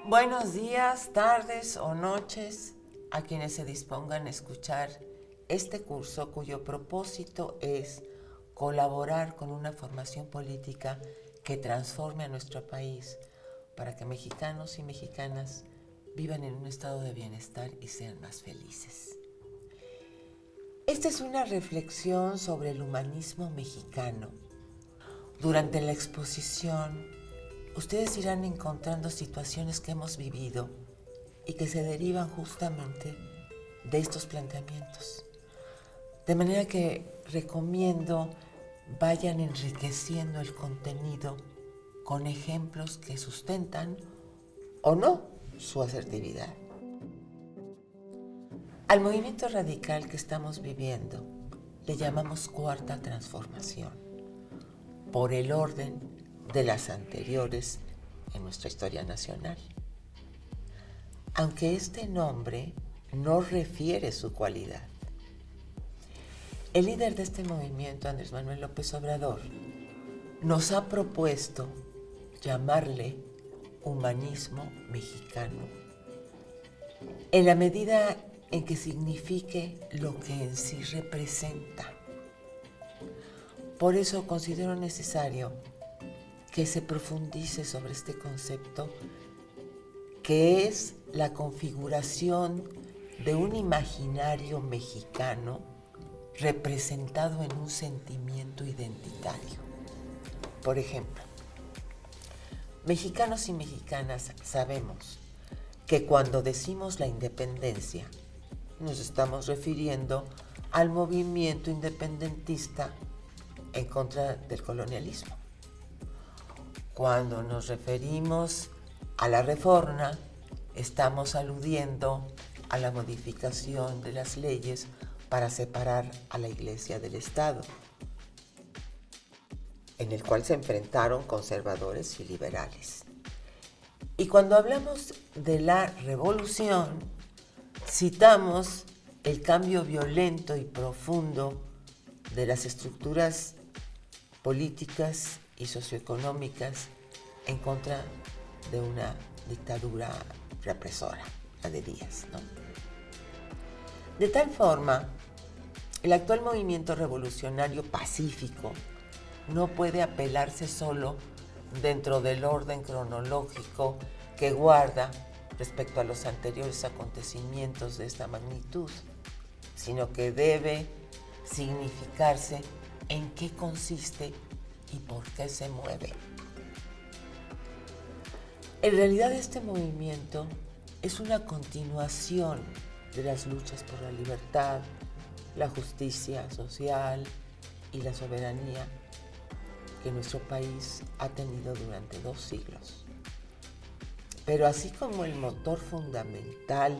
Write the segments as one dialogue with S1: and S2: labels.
S1: Buenos días, tardes o noches a quienes se dispongan a escuchar este curso cuyo propósito es colaborar con una formación política que transforme a nuestro país para que mexicanos y mexicanas vivan en un estado de bienestar y sean más felices. Esta es una reflexión sobre el humanismo mexicano. Durante la exposición, ustedes irán encontrando situaciones que hemos vivido y que se derivan justamente de estos planteamientos. De manera que recomiendo vayan enriqueciendo el contenido con ejemplos que sustentan o no su asertividad. Al movimiento radical que estamos viviendo le llamamos cuarta transformación, por el orden de las anteriores en nuestra historia nacional. Aunque este nombre no refiere su cualidad. El líder de este movimiento, Andrés Manuel López Obrador, nos ha propuesto llamarle humanismo mexicano, en la medida en que signifique lo que en sí representa. Por eso considero necesario que se profundice sobre este concepto, que es la configuración de un imaginario mexicano representado en un sentimiento identitario. Por ejemplo, mexicanos y mexicanas sabemos que cuando decimos la independencia, nos estamos refiriendo al movimiento independentista en contra del colonialismo. Cuando nos referimos a la reforma, estamos aludiendo a la modificación de las leyes para separar a la Iglesia del Estado, en el cual se enfrentaron conservadores y liberales. Y cuando hablamos de la revolución, citamos el cambio violento y profundo de las estructuras políticas y socioeconómicas en contra de una dictadura represora, la de Díaz, ¿no? De tal forma, el actual movimiento revolucionario pacífico no puede apelarse solo dentro del orden cronológico que guarda respecto a los anteriores acontecimientos de esta magnitud, sino que debe significarse en qué consiste y por qué se mueve. En realidad este movimiento es una continuación de las luchas por la libertad, la justicia social y la soberanía que nuestro país ha tenido durante 2 siglos. Pero así como el motor fundamental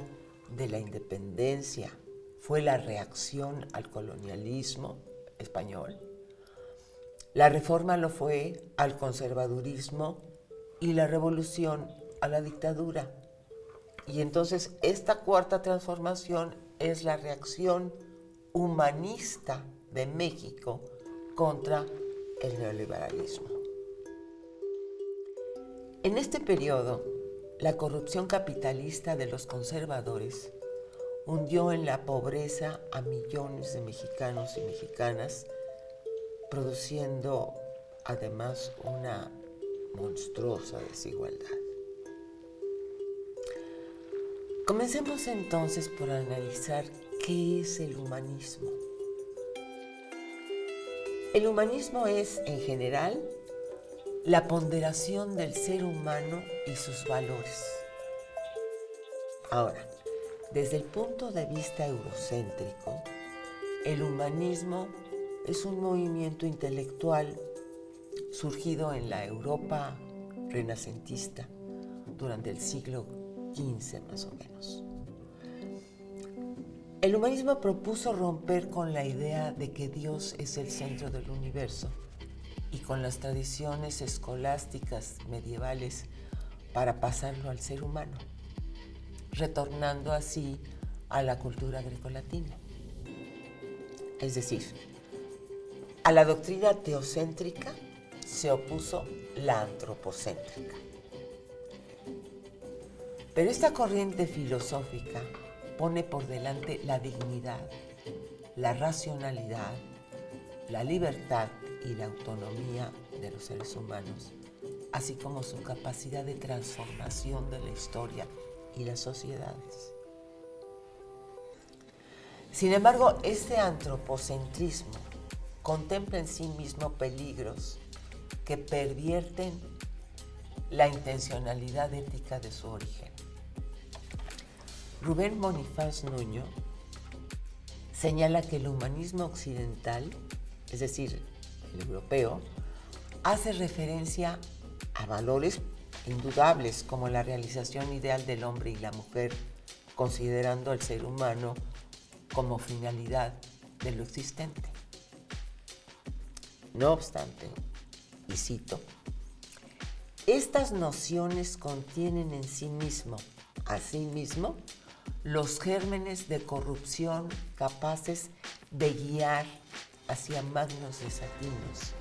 S1: de la independencia fue la reacción al colonialismo español, la reforma lo fue al conservadurismo y la revolución a la dictadura. Y entonces esta cuarta transformación es la reacción humanista de México contra el neoliberalismo. En este periodo, la corrupción capitalista de los conservadores hundió en la pobreza a millones de mexicanos y mexicanas, produciendo además una monstruosa desigualdad. Comencemos entonces por analizar qué es el humanismo. El humanismo es, en general, la ponderación del ser humano y sus valores. Ahora, desde el punto de vista eurocéntrico, el humanismo es un movimiento intelectual surgido en la Europa renacentista durante el siglo XV más o menos. El humanismo propuso romper con la idea de que Dios es el centro del universo y con las tradiciones escolásticas medievales para pasarlo al ser humano, retornando así a la cultura grecolatina. Es decir, a la doctrina teocéntrica se opuso la antropocéntrica. Pero esta corriente filosófica pone por delante la dignidad, la racionalidad, la libertad y la autonomía de los seres humanos, así como su capacidad de transformación de la historia y las sociedades. Sin embargo, este antropocentrismo contempla en sí mismo peligros que pervierten la intencionalidad ética de su origen. Rubén Bonifaz Nuño señala que el humanismo occidental, es decir, el europeo, hace referencia a valores indudables como la realización ideal del hombre y la mujer, considerando al ser humano como finalidad de lo existente. No obstante, y cito, estas nociones contienen en sí mismo, asimismo, los gérmenes de corrupción capaces de guiar hacia magnos desatinos,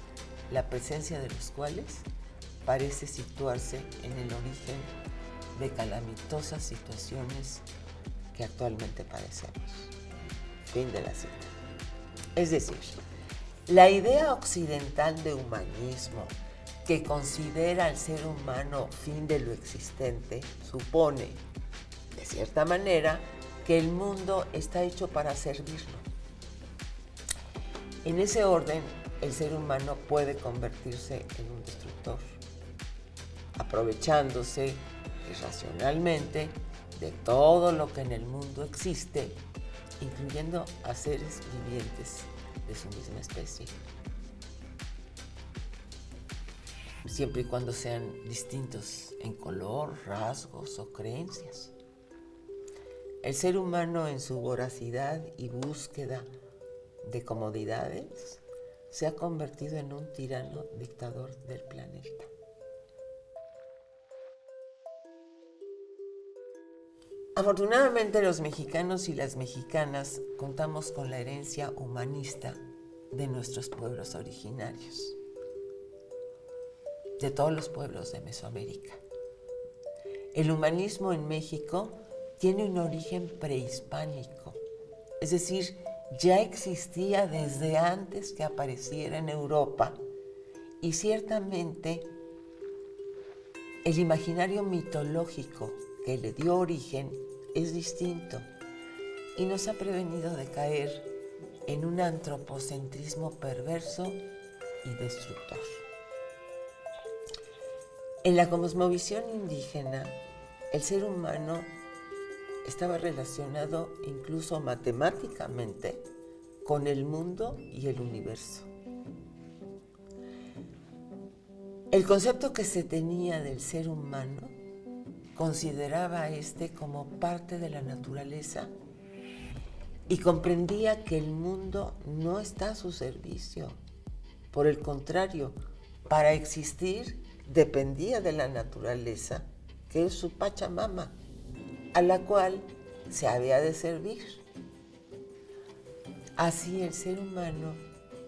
S1: la presencia de los cuales parece situarse en el origen de calamitosas situaciones que actualmente padecemos. Fin de la cita. Es decir, la idea occidental de humanismo que considera al ser humano fin de lo existente supone, de cierta manera, que el mundo está hecho para servirlo. En ese orden, el ser humano puede convertirse en un destructor, aprovechándose irracionalmente de todo lo que en el mundo existe, incluyendo a seres vivientes de su misma especie, siempre y cuando sean distintos en color, rasgos o creencias. El ser humano, en su voracidad y búsqueda de comodidades, se ha convertido en un tirano dictador del planeta. Afortunadamente, los mexicanos y las mexicanas contamos con la herencia humanista de nuestros pueblos originarios, de todos los pueblos de Mesoamérica. El humanismo en México tiene un origen prehispánico, es decir, ya existía desde antes que apareciera en Europa, y ciertamente el imaginario mitológico que le dio origen es distinto y nos ha prevenido de caer en un antropocentrismo perverso y destructor. En la cosmovisión indígena, el ser humano estaba relacionado incluso matemáticamente con el mundo y el universo. El concepto que se tenía del ser humano consideraba a este como parte de la naturaleza y comprendía que el mundo no está a su servicio. Por el contrario, para existir dependía de la naturaleza, que es su Pachamama, a la cual se había de servir. Así el ser humano,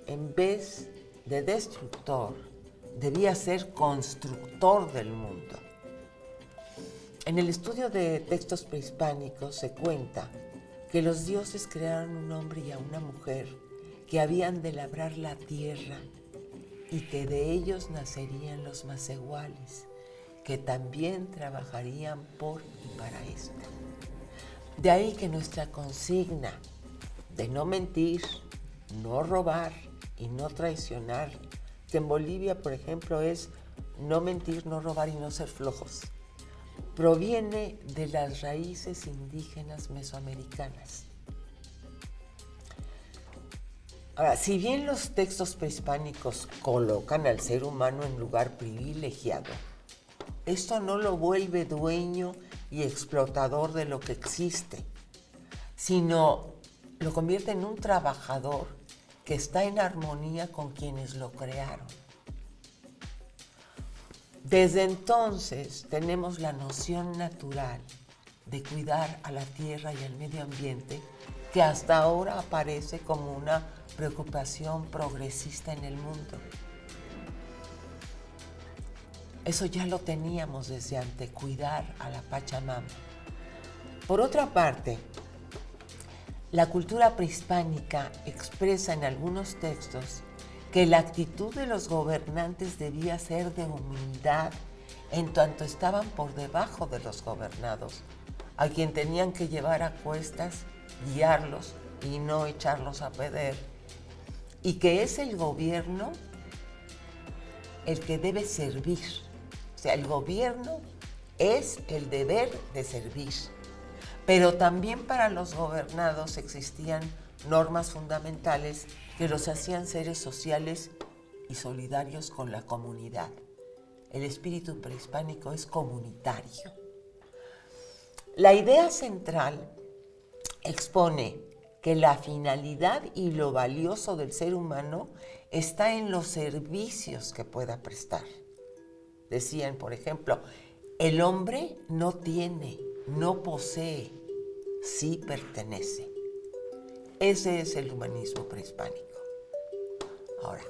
S1: en vez de destructor, debía ser constructor del mundo. En el estudio de textos prehispánicos se cuenta que los dioses crearon un hombre y a una mujer que habían de labrar la tierra y que de ellos nacerían los macehuales, que también trabajarían por y para esta. De ahí que nuestra consigna de no mentir, no robar y no traicionar, que en Bolivia, por ejemplo, es no mentir, no robar y no ser flojos, proviene de las raíces indígenas mesoamericanas. Ahora, si bien los textos prehispánicos colocan al ser humano en lugar privilegiado, esto no lo vuelve dueño y explotador de lo que existe, sino lo convierte en un trabajador que está en armonía con quienes lo crearon. Desde entonces tenemos la noción natural de cuidar a la tierra y al medio ambiente, que hasta ahora aparece como una preocupación progresista en el mundo. Eso ya lo teníamos desde antes, cuidar a la Pachamama. Por otra parte, la cultura prehispánica expresa en algunos textos que la actitud de los gobernantes debía ser de humildad en tanto estaban por debajo de los gobernados, a quien tenían que llevar a cuestas, guiarlos y no echarlos a perder, y que es el gobierno el que debe servir. O sea, el gobierno es el deber de servir. Pero también para los gobernados existían normas fundamentales que los hacían seres sociales y solidarios con la comunidad. El espíritu prehispánico es comunitario. La idea central expone que la finalidad y lo valioso del ser humano está en los servicios que pueda prestar. Decían, por ejemplo, el hombre no tiene, no posee, sí pertenece. Ese es el humanismo prehispánico. Ahora,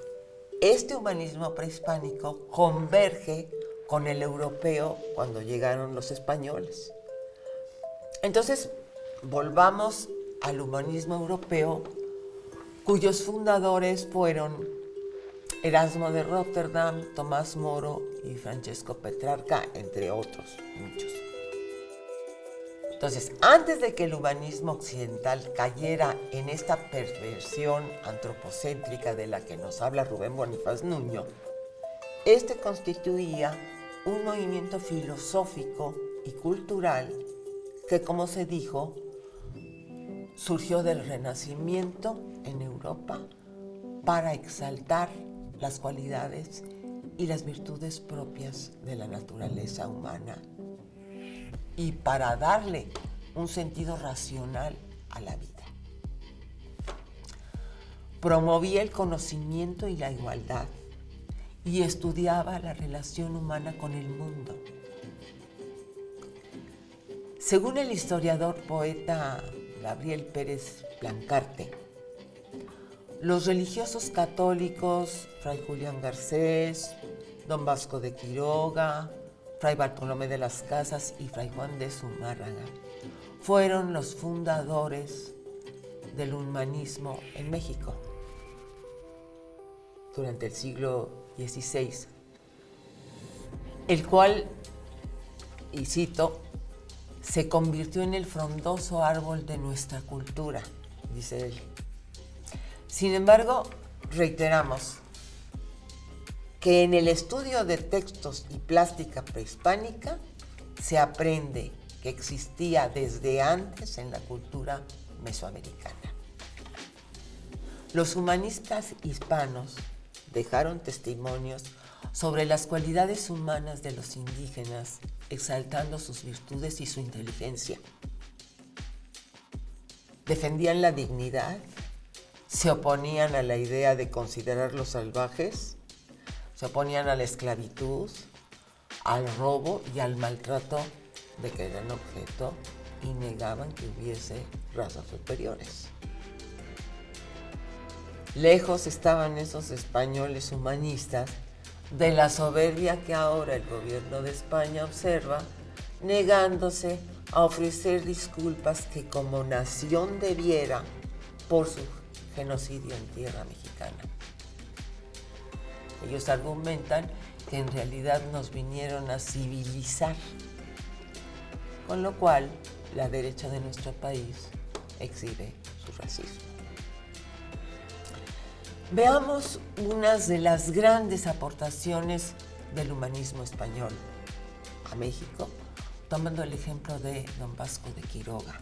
S1: este humanismo prehispánico converge con el europeo cuando llegaron los españoles. Entonces, volvamos al humanismo europeo, cuyos fundadores fueron Erasmo de Rotterdam, Tomás Moro y Francesco Petrarca, entre otros muchos. Entonces, antes de que el humanismo occidental cayera en esta perversión antropocéntrica de la que nos habla Rubén Bonifaz Nuño, este constituía un movimiento filosófico y cultural que, como se dijo, surgió del Renacimiento en Europa para exaltar las cualidades y las virtudes propias de la naturaleza humana y para darle un sentido racional a la vida. Promovía el conocimiento y la igualdad y estudiaba la relación humana con el mundo. Según el historiador poeta Gabriel Pérez Plancarte, los religiosos católicos, Fray Julián Garcés, Don Vasco de Quiroga, Fray Bartolomé de las Casas y Fray Juan de Zumárraga fueron los fundadores del humanismo en México durante el siglo XVI, el cual, y cito, se convirtió en el frondoso árbol de nuestra cultura, dice él. Sin embargo, reiteramos que en el estudio de textos y plástica prehispánica se aprende que existía desde antes en la cultura mesoamericana. Los humanistas hispanos dejaron testimonios sobre las cualidades humanas de los indígenas, exaltando sus virtudes y su inteligencia. Defendían la dignidad, se oponían a la idea de considerarlos salvajes, se oponían a la esclavitud, al robo y al maltrato de que eran objeto y negaban que hubiese razas superiores. Lejos estaban esos españoles humanistas de la soberbia que ahora el gobierno de España observa, negándose a ofrecer disculpas que como nación debiera por su genocidio en tierra mexicana. Ellos argumentan que en realidad nos vinieron a civilizar, con lo cual la derecha de nuestro país exhibe su racismo. Veamos unas de las grandes aportaciones del humanismo español a México, tomando el ejemplo de Don Vasco de Quiroga.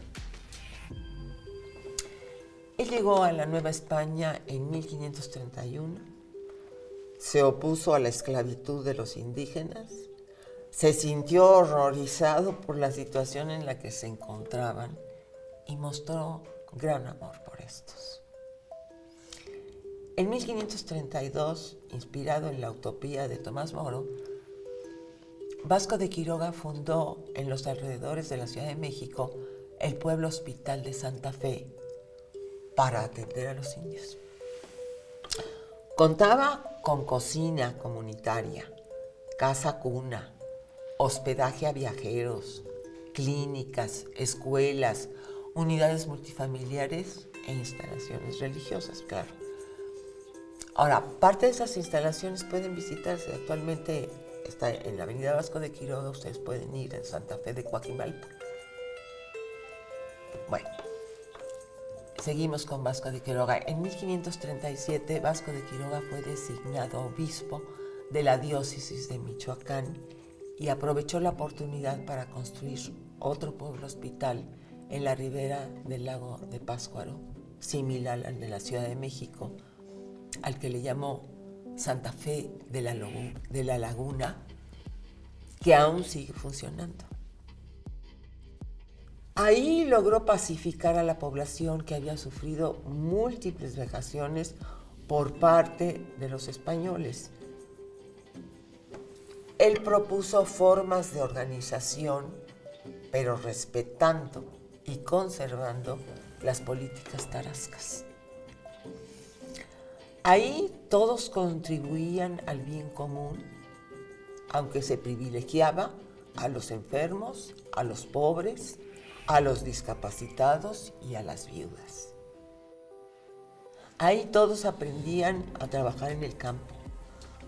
S1: Él llegó a la Nueva España en 1531, se opuso a la esclavitud de los indígenas, se sintió horrorizado por la situación en la que se encontraban y mostró gran amor por estos. En 1532, inspirado en la utopía de Tomás Moro, Vasco de Quiroga fundó en los alrededores de la Ciudad de México el Pueblo Hospital de Santa Fe para atender a los indios. Contaba con cocina comunitaria, casa cuna, hospedaje a viajeros, clínicas, escuelas, unidades multifamiliares e instalaciones religiosas, claro. Ahora, parte de esas instalaciones pueden visitarse. Actualmente está en la avenida Vasco de Quiroga, ustedes pueden ir en Santa Fe de Coajimalpa. Bueno, seguimos con Vasco de Quiroga. En 1537, Vasco de Quiroga fue designado obispo de la diócesis de Michoacán y aprovechó la oportunidad para construir otro pueblo hospital en la ribera del lago de Pátzcuaro, similar al de la Ciudad de México, al que le llamó Santa Fe de la Laguna, que aún sigue funcionando. Ahí logró pacificar a la población que había sufrido múltiples vejaciones por parte de los españoles. Él propuso formas de organización, pero respetando y conservando las políticas tarascas. Ahí todos contribuían al bien común, aunque se privilegiaba a los enfermos, a los pobres, a los discapacitados y a las viudas. Ahí todos aprendían a trabajar en el campo.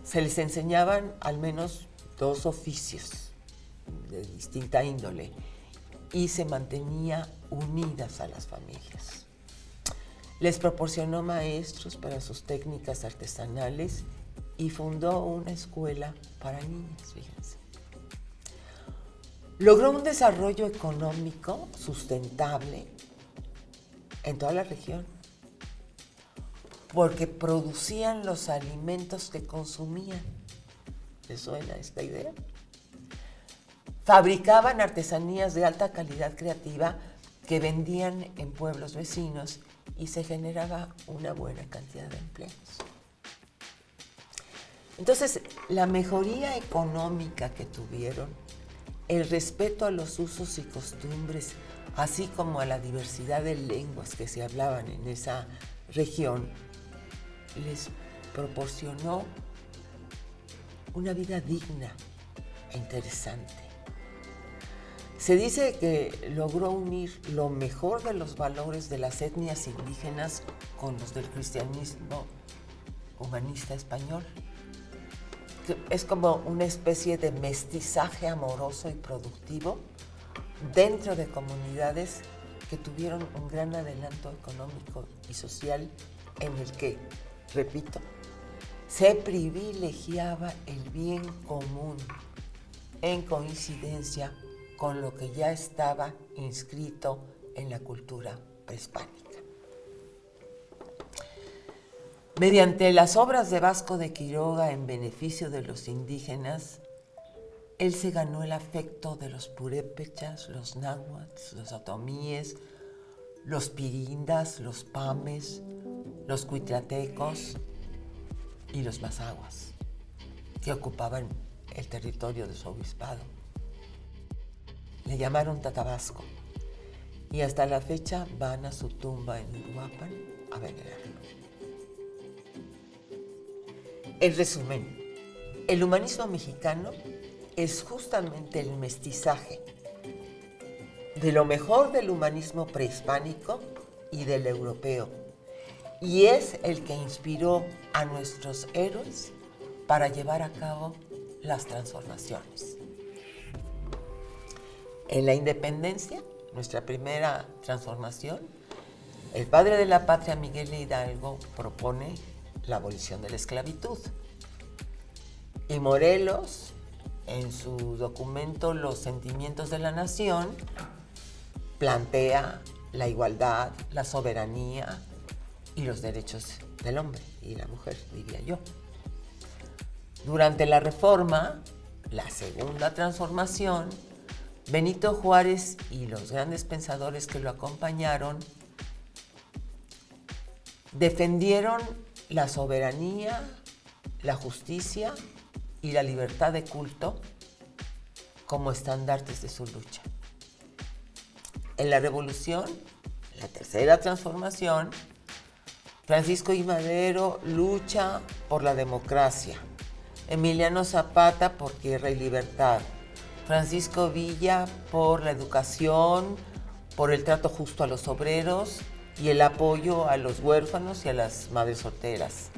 S1: Se les enseñaban al menos 2 oficios de distinta índole y se mantenía unidas a las familias. Les proporcionó maestros para sus técnicas artesanales y fundó una escuela para niñas, fíjense. Logró un desarrollo económico sustentable en toda la región, porque producían los alimentos que consumían. ¿Les suena esta idea? Fabricaban artesanías de alta calidad creativa que vendían en pueblos vecinos y se generaba una buena cantidad de empleos. Entonces, la mejoría económica que tuvieron, el respeto a los usos y costumbres, así como a la diversidad de lenguas que se hablaban en esa región, les proporcionó una vida digna e interesante. Se dice que logró unir lo mejor de los valores de las etnias indígenas con los del cristianismo humanista español. Es como una especie de mestizaje amoroso y productivo dentro de comunidades que tuvieron un gran adelanto económico y social en el que, repito, se privilegiaba el bien común en coincidencia con lo que ya estaba inscrito en la cultura prehispánica. Mediante las obras de Vasco de Quiroga en beneficio de los indígenas, él se ganó el afecto de los purépechas, los náhuatls, los otomíes, los pirindas, los pames, los cuitlatecos y los mazahuas, que ocupaban el territorio de su obispado. Le llamaron Tatabasco y hasta la fecha van a su tumba en Uruapan a venerarlo. En resumen, el humanismo mexicano es justamente el mestizaje de lo mejor del humanismo prehispánico y del europeo, y es el que inspiró a nuestros héroes para llevar a cabo las transformaciones. En la independencia, nuestra primera transformación, el padre de la patria, Miguel Hidalgo, propone la abolición de la esclavitud. Y Morelos, en su documento Los sentimientos de la nación, plantea la igualdad, la soberanía y los derechos del hombre y la mujer, diría yo. Durante la Reforma, la segunda transformación, Benito Juárez y los grandes pensadores que lo acompañaron defendieron la soberanía, la justicia y la libertad de culto como estandartes de su lucha. En la Revolución, la tercera transformación, Francisco I. Madero lucha por la democracia, Emiliano Zapata por Tierra y Libertad, Francisco Villa por la educación, por el trato justo a los obreros y el apoyo a los huérfanos y a las madres solteras.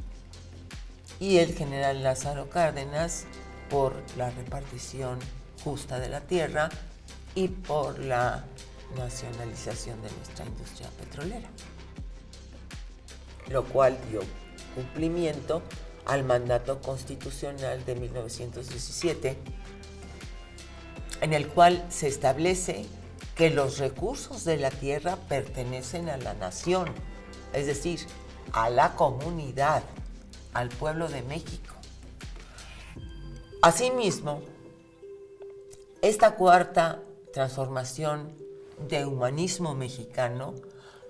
S1: Y el general Lázaro Cárdenas por la repartición justa de la tierra y por la nacionalización de nuestra industria petrolera, lo cual dio cumplimiento al mandato constitucional de 1917, en el cual se establece que los recursos de la tierra pertenecen a la nación, es decir, a la comunidad, al pueblo de México. Asimismo, esta cuarta transformación de humanismo mexicano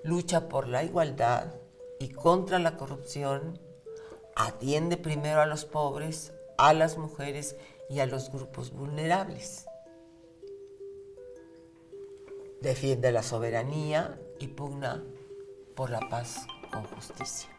S1: lucha por la igualdad y contra la corrupción, atiende primero a los pobres, a las mujeres y a los grupos vulnerables. Defiende la soberanía y pugna por la paz con justicia.